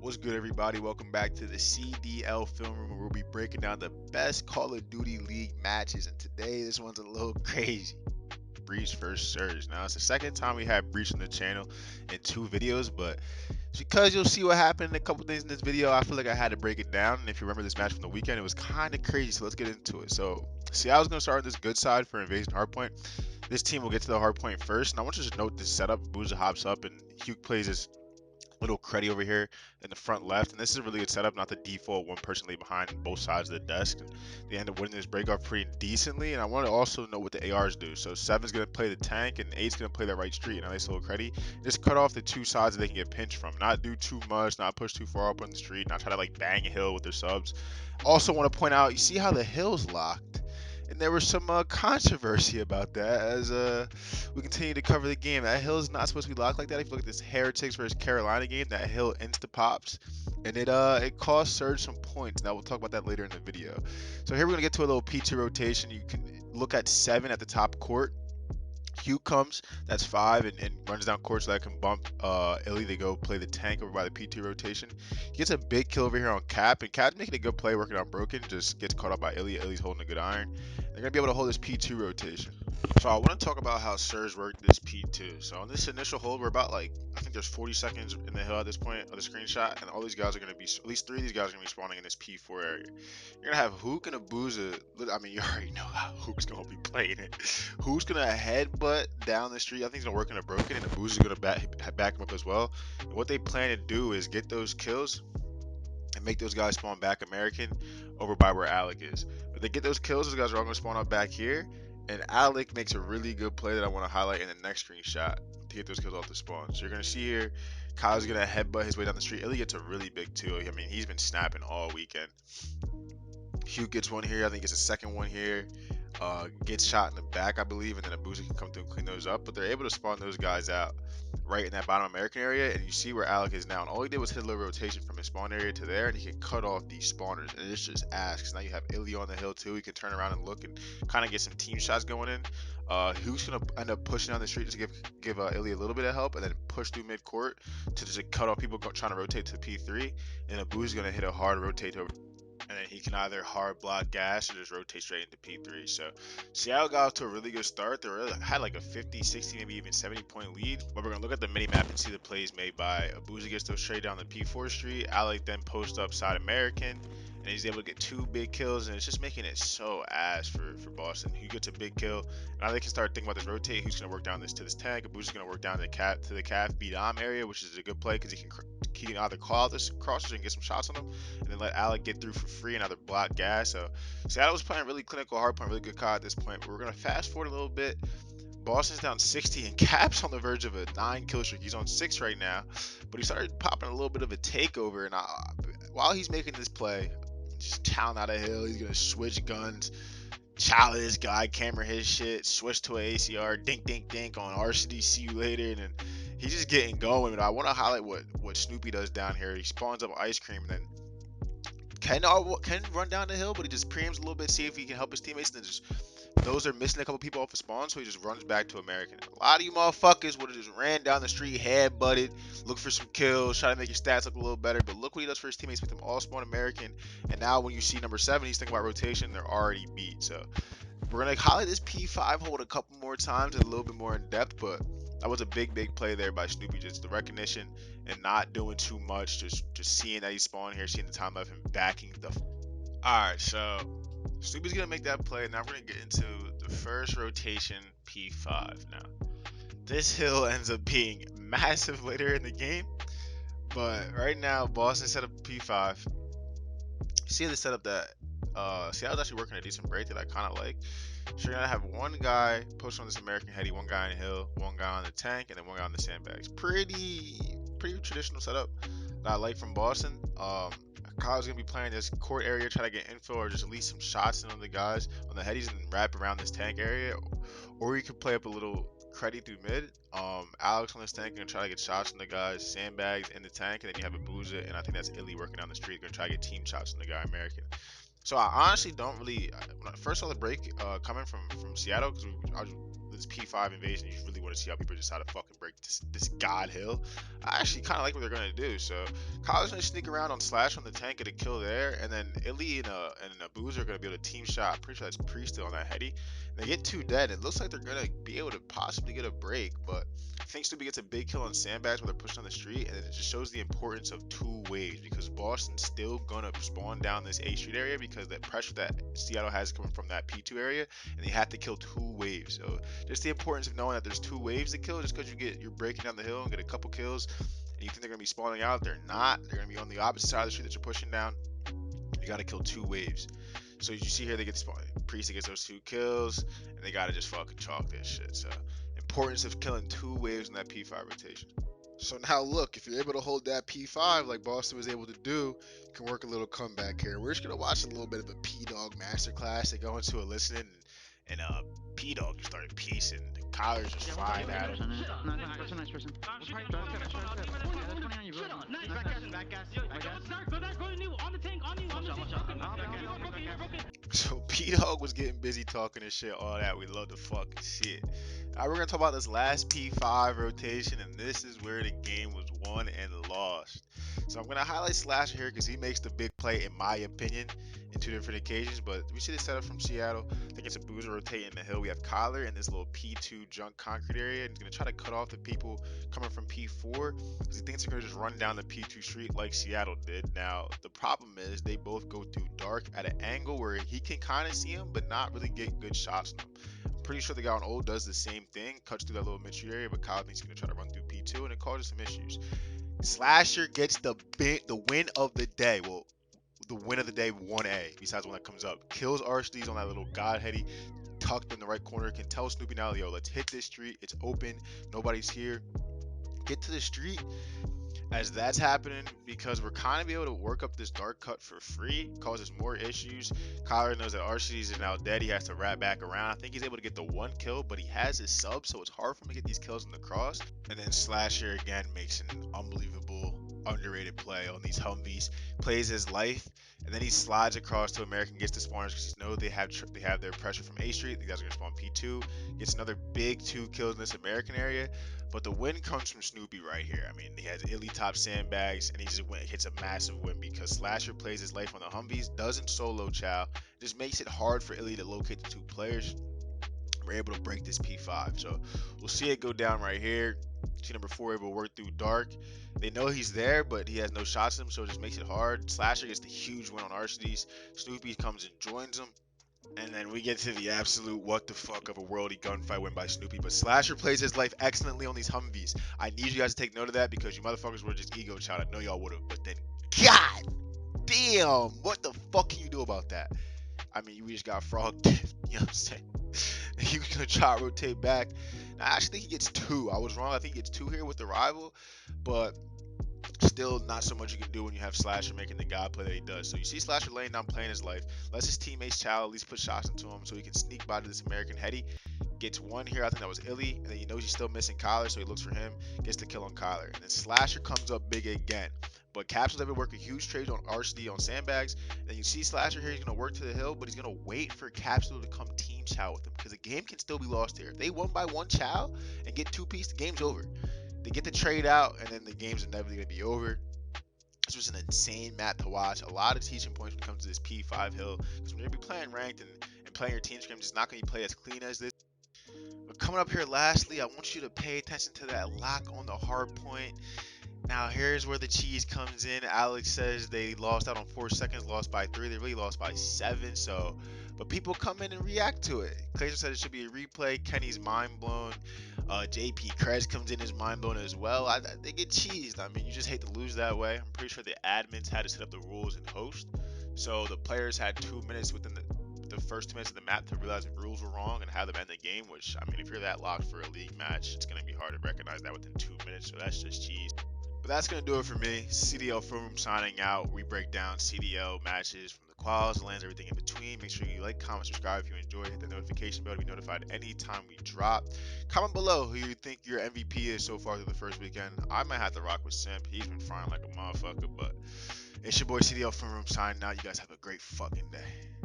What's good, everybody? Welcome back to the CDL Film Room, where we'll be breaking down the best Call of Duty League matches. And today, this one's a little crazy. Breach versus Surge. Now, it's the second time we had Breach on the channel in 2 videos, but it's because you'll see what happened in a couple things in this video. I feel like I had to break it down. And if you remember this match from the weekend, it was kind of crazy. So let's get into it. So, see, I was going to start on this good side for Invasion Hardpoint. This team will get to the hardpoint first. And I want you to note this setup. Booza hops up and Hugh plays his little creddy over here in the front left, and this is a really good setup, not the default one person leave behind both sides of the desk. And they end up winning this breakoff pretty decently. And I want to also know what the ARs do. So 7's going to play the tank and 8's going to play the right street. And nice little creddy. Just cut off the two sides that they can get pinched from. Not do too much, not push too far up on the street, not try to like bang a hill with their subs. Also want to point out, you see how the hill's locked? And there was some controversy about that as we continue to cover the game. That hill is not supposed to be locked like that. If you look at this Heretics versus Carolina game, that hill insta pops, and it cost Surge some points. Now we'll talk about that later in the video. So here we're gonna get to a little P2 rotation. You can look at 7 at the top court. Hugh comes, that's 5, and runs down court so that I can bump Illey to go play the tank over by the P2 rotation. He gets a big kill over here on Cap, and Cap's making a good play working on Broken, just gets caught up by Illey. Illey's holding a good iron. They're going to be able to hold this P2 rotation. So I want to talk about how Surge worked this P2. So on this initial hold, we're about like, I think there's 40 seconds in the hill at this point of the screenshot, and all these guys are going to be, at least 3 of these guys are going to be spawning in this P4 area. You're going to have Hook and Abuza. I mean, you already know how Hook's going to be playing it. Hook's going to headbutt down the street. I think he's going to work in a Broken, and Abuza's going to back him up as well. And what they plan to do is get those kills and make those guys spawn back American over by where Alec is. If they get those kills, those guys are all going to spawn up back here. And Alec makes a really good play that I want to highlight in the next screenshot to get those kills off the spawn. So you're going to see here, Kyle's going to headbutt his way down the street. Illey gets a really big 2. I mean, he's been snapping all weekend. Hugh gets one here. I think gets a second one here. Gets shot in the back, I believe, and then Abuza can come through and clean those up. But they're able to spawn those guys out right in that bottom American area, and you see where Alec is now. And all he did was hit a little rotation from his spawn area to there, and he can cut off these spawners. And it's just ass, because now you have Illey on the hill too. He can turn around and look and kind of get some team shots going in. Who's gonna end up pushing down the street to give Illey a little bit of help, and then push through mid court to just cut off people trying to rotate to P3. And Abuza's gonna hit a hard rotate over, and then he can either hard block gas or just rotate straight into P3. So Seattle got off to a really good start. They had like a 50, 60, maybe even 70-point lead. But we're going to look at the mini map and see the plays made by Abuza. Gets those straight down the P4 street. Alec then posts up side American, and he's able to get 2 big kills, and it's just making it so ass for Boston. He gets a big kill. Now they can start thinking about this rotate. Who's going to work down to this tank? Abuza's going to work down to the calf beat arm area, which is a good play because he can either call out this crosses and get some shots on him, and then let Alec get through for free and either block gas. So Seattle was playing really clinical hardpoint, really good COD at this point. But we're gonna fast forward a little bit. Boston's down 60 and Cap's on the verge of a 9 kill streak. He's on 6 right now, but he started popping a little bit of a takeover. And while he's making this play, just chowing out a hill, he's gonna switch guns, chow this guy, camera his shit, switch to an ACR, dink dink dink on RCD, see you later, and then he's just getting going. But I want to highlight what Snoopy does down here. He spawns up ice cream and then can run down the hill, but he just preems a little bit, see if he can help his teammates, and then just those are missing a couple people off the spawn, so he just runs back to American. A lot of you motherfuckers would have just ran down the street, head butted, look for some kills, try to make your stats look a little better. But look what he does for his teammates, make them all spawn American. And now when you see number 7, he's thinking about rotation, they're already beat. So we're gonna highlight this P5 hold a couple more times and a little bit more in depth, but that was a big play there by Snoopy. Just the recognition and not doing too much, just seeing that he's spawning here, seeing the time left, and backing the. All right, so Snoopy's gonna make that play. Now we're gonna get into the first rotation P5. Now this hill ends up being massive later in the game, but right now Boston set up P5. See the setup that Seattle's actually working a decent break that I kind of like. So you're gonna have one guy post on this American heady, one guy on the hill, one guy on the tank, and then one guy on the sandbags. Pretty traditional setup that I like from Boston. Kyle's gonna be playing this court area, try to get info or just at least some shots in on the guys on the headies and wrap around this tank area. Or you could play up a little credit through mid. Alex on this tank gonna try to get shots on the guys, sandbags in the tank, and then you have Abuza, and I think that's Illey working down the street, gonna try to get team shots on the guy American. So I honestly don't really. When I first saw the break coming from Seattle, because this P5 invasion, you really want to see how people just how to fucking break break this god hill. I actually kind of like what they're gonna do. So Kyler's gonna sneak around on Slash on the tank, get a kill there, and then Illey and a Boozer are gonna be able to team shot. I'm pretty sure that's Priest on that heady. And they get 2 dead. It looks like they're gonna be able to possibly get a break, but I think Snoopy gets a big kill on sandbags when they're pushing on the street, and it just shows the importance of 2 waves because Boston's still gonna spawn down this A Street area because the pressure that Seattle has coming from that P2 area, and they have to kill 2 waves. So just the importance of knowing that there's 2 waves to kill. Just because you're breaking down the hill and get a couple kills, and you think they're gonna be spawning out, they're not. They're gonna be on the opposite side of the street that you're pushing down. You gotta kill 2 waves. So as you see here, they get spawned. Priest gets those 2 kills, and they gotta just fucking chalk this shit. So importance of killing 2 waves in that P5 rotation. So now look, if you're able to hold that P5 like Boston was able to do, you can work a little comeback here. We're just gonna watch a little bit of a P-Dog masterclass. They go into a listening, and P-Dog just started piecing. Kyler's just flying at him. That's a nice person. So P-Dog was getting busy talking and shit, all that. We love the fucking shit. Alright, we're gonna talk about this last P5 rotation, and this is where the game was won and lost. So I'm gonna highlight Slasher here because he makes the big play, in my opinion, in 2 different occasions. But we see the setup from Seattle. I think it's a Boozer rotating the hill. We have Kyler in this little P2 junk concrete area, and he's gonna try to cut off the people coming from P4 because he thinks they're gonna just run down the P2 street like Seattle did. Now the problem is they both go through dark at an angle where he can kind of see them, but not really get good shots on them. Pretty sure the guy on old does the same thing, cuts through that little mid-street area, but Kyle thinks he's gonna try to run through P2, and it causes some issues. Slasher gets the win of the day. Well, the win of the day 1A, besides one that comes up. Kills Archdies on that little godheady, tucked in the right corner. Can tell Snoopy now, yo, let's hit this street. It's open. Nobody's here. Get to the street. As that's happening, because we're kind of able to work up this dark cut for free, causes more issues. Kyler knows that Archdies is now dead. He has to wrap back around. I think he's able to get the 1 kill, but he has his sub, so it's hard for him to get these kills in the cross. And then Slasher again makes an unbelievable, underrated play on these Humvees, plays his life, and then he slides across to American, gets the spawners because he knows they have their pressure from A Street. The guys are gonna spawn P2. Gets another big 2 kills in this American area. But the win comes from Snoopy right here. I mean, he has Illey top sandbags, and he just hits a massive win because Slasher plays his life on the Humvees, doesn't solo chow, just makes it hard for Illey to locate the 2 players. We're able to break this P5. So we'll see it go down right here. See number 4 able to work through dark. They know he's there, but he has no shots in him, so it just makes it hard. Slasher gets the huge win on Archdies. Snoopy comes and joins him. And then we get to the absolute what the fuck of a worldy gunfight win by Snoopy. But Slasher plays his life excellently on these Humvees. I need you guys to take note of that because you motherfuckers were just ego child. I know y'all would have, but then God damn, what the fuck can you do about that? I mean, we just got frog death, you know what I'm saying? He was gonna try to rotate back. Now, I actually think he gets 2. I was wrong. I think he gets 2 here with the rival, but still not so much you can do when you have Slasher making the god play that he does. So you see Slasher laying down, playing his life, lets his teammates chow, at least put shots into him so he can sneak by to this American heady. Gets 1 here, I think that was Illey, and then he knows he's still missing Kyler, so he looks for him, gets the kill on Kyler. And then Slasher comes up big again. But Caps was able to work a huge trade on RCD on sandbags. And then you see Slasher here, he's going to work to the hill, but he's going to wait for Capsule to come team chow with him because the game can still be lost here. If they won by 1 chow and get 2-piece, the game's over. They get the trade out, and then the game's inevitably going to be over. This was an insane map to watch. A lot of teaching points when it comes to this P5 hill. Because when you're going to be playing ranked and playing your team scrims, it's not going to be played as clean as this. But coming up here lastly, I want you to pay attention to that lock on the hard point. Now here's where the cheese comes in. Alex says they lost out on 4 seconds, lost by 3. They really lost by 7. So, but people come in and react to it. Clayton said it should be a replay. Kenny's mind blown. JP Krez comes in, his mind blown as well. They get cheesed. I mean, you just hate to lose that way. I'm pretty sure the admins had to set up the rules and host. So the players had 2 minutes within the first 2 minutes of the map to realize the rules were wrong and have them end the game. Which, I mean, if you're that locked for a league match, it's going to be hard to recognize that within 2 minutes. So that's just cheese. But that's going to do it for me. CDL Film Room signing out. We break down CDL matches from the quals, lands, everything in between. Make sure you like, comment, subscribe if you enjoy. Hit the notification bell to be notified anytime we drop. Comment below who you think your MVP is so far through the first weekend. I might have to rock with Simp. He's been frying like a motherfucker. But it's your boy CDL Film Room signing out. You guys have a great fucking day.